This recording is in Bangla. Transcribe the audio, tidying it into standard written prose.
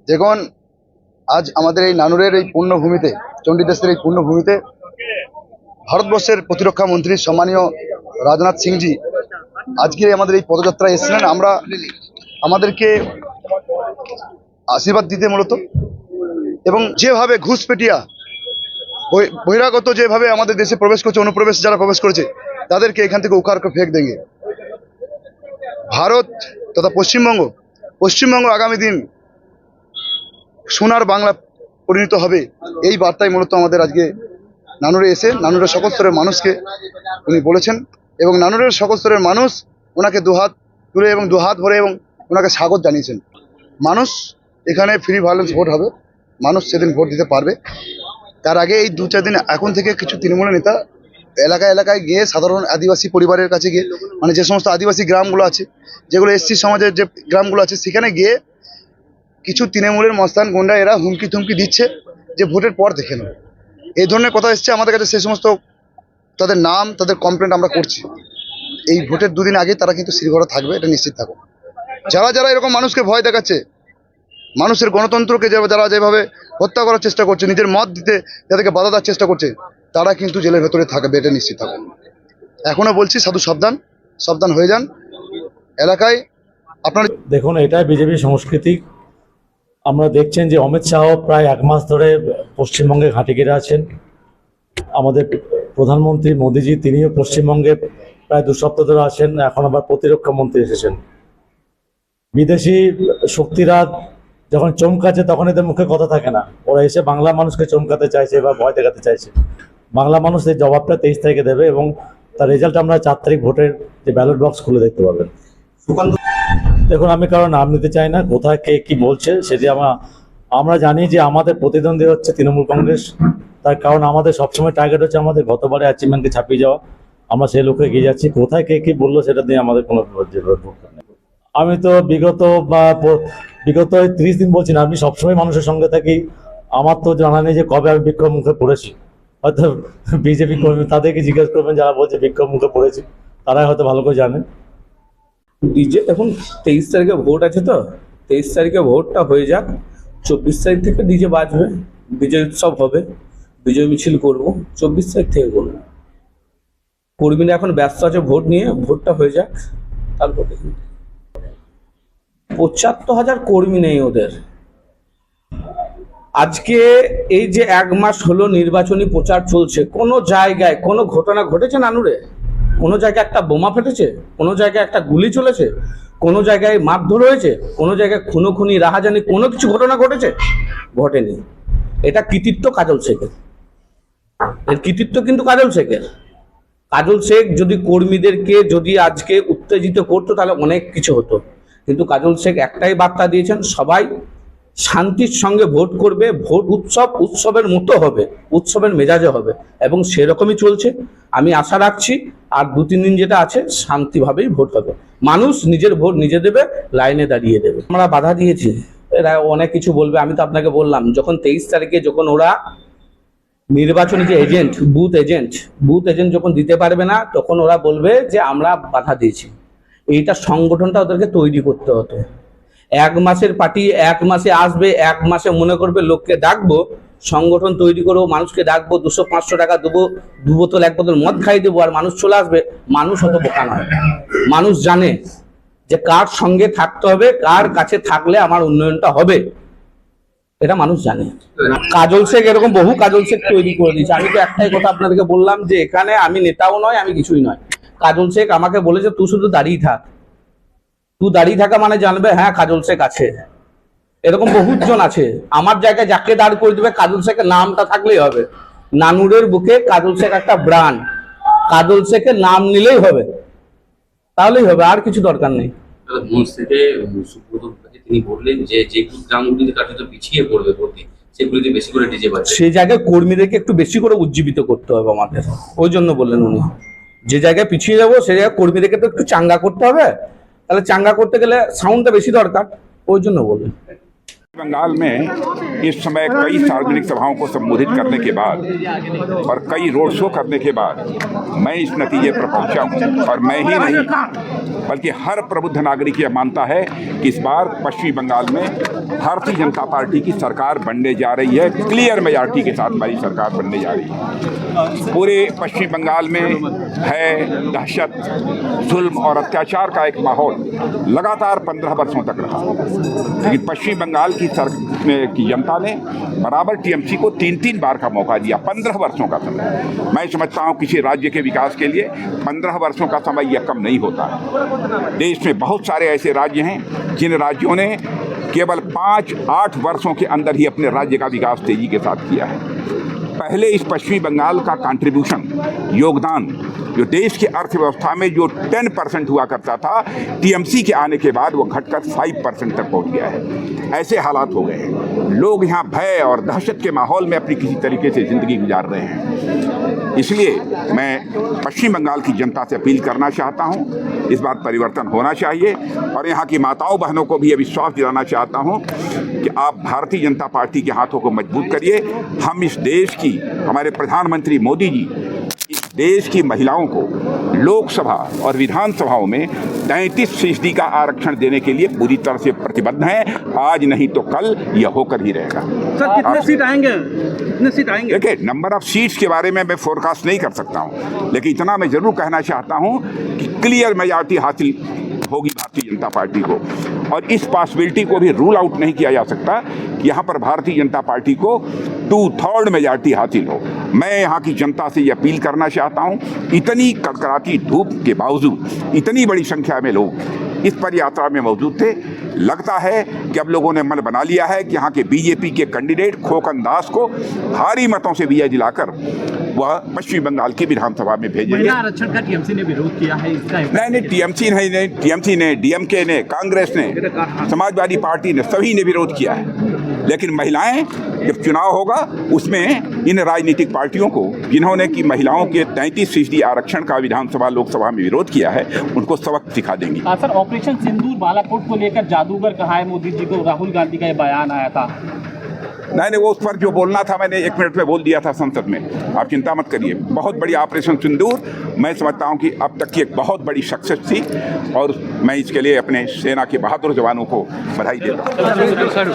দেখুন, আজ আমাদের এই নানুরের এই পুণ্যভূমিতে, চণ্ডীদাসের এই পুণ্যভূমিতে ভারতবর্ষের প্রতিরক্ষা মন্ত্রী সম্মানীয় রাজনাথ সিংজি আজকে আমাদের এই পদযাত্রায় এসেছিলেন। আমাদেরকে আশীর্বাদ দিতে মূলত, এবং যেভাবে ঘুষপেটিয়া বহিরাগত যেভাবে আমাদের দেশে প্রবেশ করছে, অনুপ্রবেশ যারা প্রবেশ করেছে তাদেরকে এখান থেকে উখাড় করে ফেক দেঙ্গে। ভারত তথা পশ্চিমবঙ্গ আগামী দিন সোনার বাংলা পরিণত হবে, এই বার্তায় মূলত আমাদের আজকে নানুরে এসে নানুরের সকল স্তরের মানুষকে উনি বলেছেন, এবং নানুরের সকল স্তরের মানুষ ওনাকে দুহাত তুলে এবং দুহাত ভরে এবং ওনাকে স্বাগত জানিয়েছেন। মানুষ এখানে ফ্রি ভায়োলেন্স ভোট হবে, মানুষ সেদিন ভোট দিতে পারবে। তার আগে এই 2-4 দিন এখন থেকে কিছু তৃণমূলের নেতা এলাকায় গিয়ে সাধারণ আদিবাসী পরিবারের কাছে গিয়ে, মানে যে সমস্ত আদিবাসী গ্রামগুলো আছে, যেগুলো এসসি সমাজের যে গ্রামগুলো আছে, সেখানে গিয়ে কিছু তৃণমূলের মস্তান গুন্ডা এরা হুমকি তুমকি দিচ্ছে যে ভোটের পর দেখে নেব, এই ধরনের কথা এসছে আমাদের কাছে। সেই সমস্ত তাদের নাম, তাদের কমপ্লেন্ট আমরা করছি। এই ভোটের 2 দিন আগে তারা কিন্তু শ্রীঘরে থাকবে, এটা নিশ্চিত থাকো। যারা এরকম মানুষকে ভয় দেখাচ্ছে, মানুষের গণতন্ত্রকে যারা যেভাবে হত্যা করার চেষ্টা করছে, নিজের মত দিতে যাদেরকে বাধা দেওয়ার চেষ্টা করছে, তারা কিন্তু জেলের ভেতরে থাকবে, এটা নিশ্চিত থাকো। এখনো বলছি, সাধু সাবধান হয়ে যান। এলাকায় আপনার দেখুন, এটাই বিজেপি সংস্কৃতি। আমরা দেখছেন যে অমিত শাহ প্রায় 1 মাস ধরে পশ্চিমবঙ্গে ঘাঁটি গেড়ে আছেন। আমাদের প্রধানমন্ত্রী মোদিজি তিনিও পশ্চিমবঙ্গে প্রায় 2 সপ্তাহ ধরে আছেন। এখন আবার প্রতিরক্ষা মন্ত্রী এসেছেন। বিদেশি শক্তিরা যখন চমকাচ্ছে তখন এদের মুখে কথা থাকে না, ওরা এসে বাংলা মানুষকে চমকাতে চাইছে বা ভয় দেখাতে চাইছে। বাংলা মানুষ এই জবাবটা 23 তারিখে দেবে, এবং তার রেজাল্ট আমরা 4 তারিখ ভোটের যে ব্যালট বক্স খুলে দেখতে পাবেন। দেখুন, আমি কারণ নাম নিতে চাই না, কোথায় কে কি বলছে সেটি আমরা জানি যে আমাদের প্রতিদ্বন্দ্বী হচ্ছে তৃণমূল কংগ্রেস। তার কারণ আমাদের সবসময় টার্গেট হচ্ছে আমাদের গতবারে অ্যাচিভমেন্টকে ছাপিয়ে যাওয়া। আমরা সেই লক্ষ্যে এগিয়ে যাচ্ছি। কোথায় কে কি বললো সেটা দিয়ে আমাদের কোনো নেই। আমি তো বিগত 30 দিন বলছি না, আমি সবসময় মানুষের সঙ্গে থাকি। আমার তো জানা নেই যে কবে আমি বিক্ষোভ মুখে পড়েছি। হয়তো বিজেপি কর্মী তাদেরকে জিজ্ঞেস করবেন যারা বলছে বিক্ষোভ মুখে পড়েছি, তারাই হয়তো ভালো করে জানে। এখন 23 তারিখে ভোট আছে, তো 23 তারিখে ভোটটা হয়ে যাক। 24 তারিখ থেকে ডিজে বাজবে, বিজয় উৎসব হবে, বিজয় মিছিল করব। 24 তারিখ থেকে করবো। কর্মীরা এখন ব্যস্ত আছে ভোট নিয়ে, ভোটটা হয়ে যাক, তারপর দেখুন। 75,000 কর্মী নেই ওদের। আজকে এই যে 1 মাস হলো নির্বাচনী প্রচার চলছে, কোনো জায়গায় কোনো ঘটনা ঘটেছে নানুরে? কোনো জায়গায় একটা বোমা ফেটেছে? কোনো জায়গায় একটা গুলি চলেছে? কোনো জায়গায় মারধর হয়েছে? কোনো জায়গায় খুনোখুনি, রাহাজানি, কোনো কিছু ঘটনা ঘটেছে? ঘটেনি। এটা কৃতিত্ব কাজল শেখের। এর কৃতিত্ব কিন্তু কাজল শেখের। কাজল শেখ যদি কর্মীদেরকে যদি আজকে উত্তেজিত করতো তাহলে অনেক কিছু হতো, কিন্তু কাজল শেখ একটাই বার্তা দিয়েছেন, সবাই শান্তির সঙ্গে ভোট করবে, ভোট উৎসবের মতো হবে, উৎসবের মেজাজে হবে, এবং সেরকমই চলছে। আমি আশা রাখছি আর 2-3 দিন যেটা আছে শান্তিভাবেই ভোট হবে, মানুষ নিজের ভোট নিজে দেবে, লাইনে দাঁড়িয়ে দেবে। আমরা বাধা দিয়েছি, এরা অনেক কিছু বলবে। আমি তো আপনাকে বললাম, যখন 23 তারিখে যখন ওরা নির্বাচনী যে এজেন্ট, বুথ এজেন্ট যখন দিতে পারবে না, তখন ওরা বলবে যে আমরা বাধা দিয়েছি। এইটা সংগঠনটা ওদেরকে তৈরি করতে হতো। 1 মাসের পার্টি 1 মাসে আসবে, 1 মাসে মনে করবে লোককে ডাকবো, সংগঠন তৈরি করবো, মানুষকে ডাকবো, 200-500 টাকা দেবো, 2 বোতল 1 বোতল মদ খাই দেবো, আর মানুষ চলে আসবে। মানুষ অত বোকা নয়। মানুষ জানে যে কার সঙ্গে থাকতে হবে, কার কাছে থাকলে আমার উন্নয়নটা হবে, এটা মানুষ জানে। কাজল শেখ এরকম বহু কাজল শেখ তৈরি করে দিয়েছে। আমি তো একটাই কথা আপনাদেরকে বললাম যে এখানে আমি নেতাও নয়, আমি কিছুই নয়। কাজল শেখ আমাকে বলেছে তুই শুধু দাঁড়িয়ে থাক, তুই দাঁড়িয়ে থাকা মানে জানবে হ্যাঁ কাজল শেখ আছে। এরকম বহুজন আছে। আমার জায়গায় যাকে দাঁড় করে দেবে কাজল শেখের নামটা থাকলেই হবে। নানুরের বুকে কাজল শেখ একটা ব্রান্ড, কাজল শেখের নাম নিলেই হবে, তাহলেই হবে, আর কিছু দরকার নেই। তিনি বললেন যে গ্রামগুলিতে কার্যত পিছিয়ে পড়বে ভোটে, সেগুলিতে বেশি করে ডিজে বাজছে। সেই জায়গায় কর্মীদেরকে একটু বেশি করে উজ্জীবিত করতে হবে আমাদের, ওই জন্য বললেন উনি। যে জায়গায় পিছিয়ে যাবো সেই জায়গায় কর্মীদেরকে তো একটু চাঙ্গা করতে হবে, তাহলে চাঙ্গা করতে গেলে সাউন্ডটা বেশি দরকার, ওই জন্য বললেন। बंगाल में इस समय कई सार्वजनिक सभाओं को संबोधित करने के बाद और कई रोड शो करने के बाद मैं इस नतीजे पर पहुंचा हूं। और मैं ही नहीं बल्कि हर प्रबुद्ध नागरिक यह मानता है कि इस बार पश्चिमी बंगाल में भारतीय जनता पार्टी की सरकार बनने जा रही है। क्लियर मेजॉरिटी के साथ हमारी सरकार बनने जा रही है। पूरे पश्चिमी बंगाल में है दहशत, जुल्म और अत्याचार का एक माहौल लगातार 15 वर्षों तक रहा। लेकिन पश्चिमी बंगाल की जनता ने बराबर टीएमसी को 3-3 बार का मौका दिया, 15 वर्षों का समय। मैं समझता हूं किसी राज्य के विकास के लिए 15 वर्षों का समय यह कम नहीं होता है। देश में बहुत सारे ऐसे राज्य हैं जिन राज्यों ने केवल 5-8 वर्षों के अंदर ही अपने राज्य का विकास तेजी के साथ किया है। पहले इस पश्चिमी बंगाल का कंट्रीब्यूशन, योगदान जो देश की अर्थव्यवस्था में जो 10% हुआ करता था, टीएमसी के आने के बाद वो घटकर 5% तक पहुंच गया है। ऐसे हालात हो गए हैं। लोग यहाँ भय और दहशत के माहौल में अपनी किसी तरीके से जिंदगी गुजार रहे हैं। इसलिए मैं पश्चिम बंगाल की जनता से अपील करना चाहता हूँ, इस बार परिवर्तन होना चाहिए। और यहाँ की माताओं बहनों को भी यह विश्वास दिलाना चाहता हूँ कि आप भारतीय जनता पार्टी के हाथों को मजबूत करिए। हम इस देश की, हमारे प्रधानमंत्री मोदी जी इस देश की महिलाओं को लोकसभा और विधानसभाओं में 33% का आरक्षण देने के लिए पूरी तरह से प्रतिबद्ध हैं। आज नहीं तो कल यह होकर ही रहेगा। सर कितने सीट आएंगे? कितने सीट आएंगे? देखिए, नंबर ऑफ सीट्स के बारे में मैं फोरकास्ट नहीं कर सकता हूं, लेकिन इतना मैं जरूर कहना चाहता हूं कि क्लियर मेजॉरिटी हासिल होगी भारतीय जनता पार्टी को। और इस पॉसिबिलिटी को भी रूल आउट नहीं किया जा सकता कि यहाँ पर भारतीय जनता पार्टी को 2/3 मेजॉरिटी हासिल हो। मैं यहाँ की जनता से ये अपील करना चाहता हूँ, इतनी कड़कड़ाती धूप के बावजूद इतनी बड़ी संख्या में लोग इस पद यात्रा में मौजूद थे। लगता है कि अब लोगों ने मन बना लिया है कि यहाँ के बीजेपी के कैंडिडेट खोकन दास को भारी मतों से विजय दिलाकर वह पश्चिम बंगाल की विधानसभा में भेजेंगे। महिला आरक्षण का टीएमसी ने विरोध किया है, इसका नहीं, टीएमसी ने, डीएमके ने, कांग्रेस ने, समाजवादी पार्टी ने, सभी ने विरोध किया है। लेकिन महिलाएं, जब चुनाव होगा उसमें इन राजनीतिक पार्टियों को, जिन्होंने कि महिलाओं के 33% आरक्षण का विधानसभा लोकसभा में विरोध किया है, उनको सबक सिखा देंगी। सर, ऑपरेशन सिंदूर बालाकोट को लेकर जादूगर कहा है मोदी जी को, राहुल गांधी का ये बयान आया था। नहीं, वो उस पर जो बोलना था मैंने 1 मिनट में बोल दिया था संसद में। आप चिंता मत करिए। बहुत बड़ी ऑपरेशन सिंदूर मैं समझता हूं कि अब तक की एक बहुत बड़ी सक्सेस थी और मैं इसके लिए अपने सेना के बहादुर जवानों को बधाई देता हूं।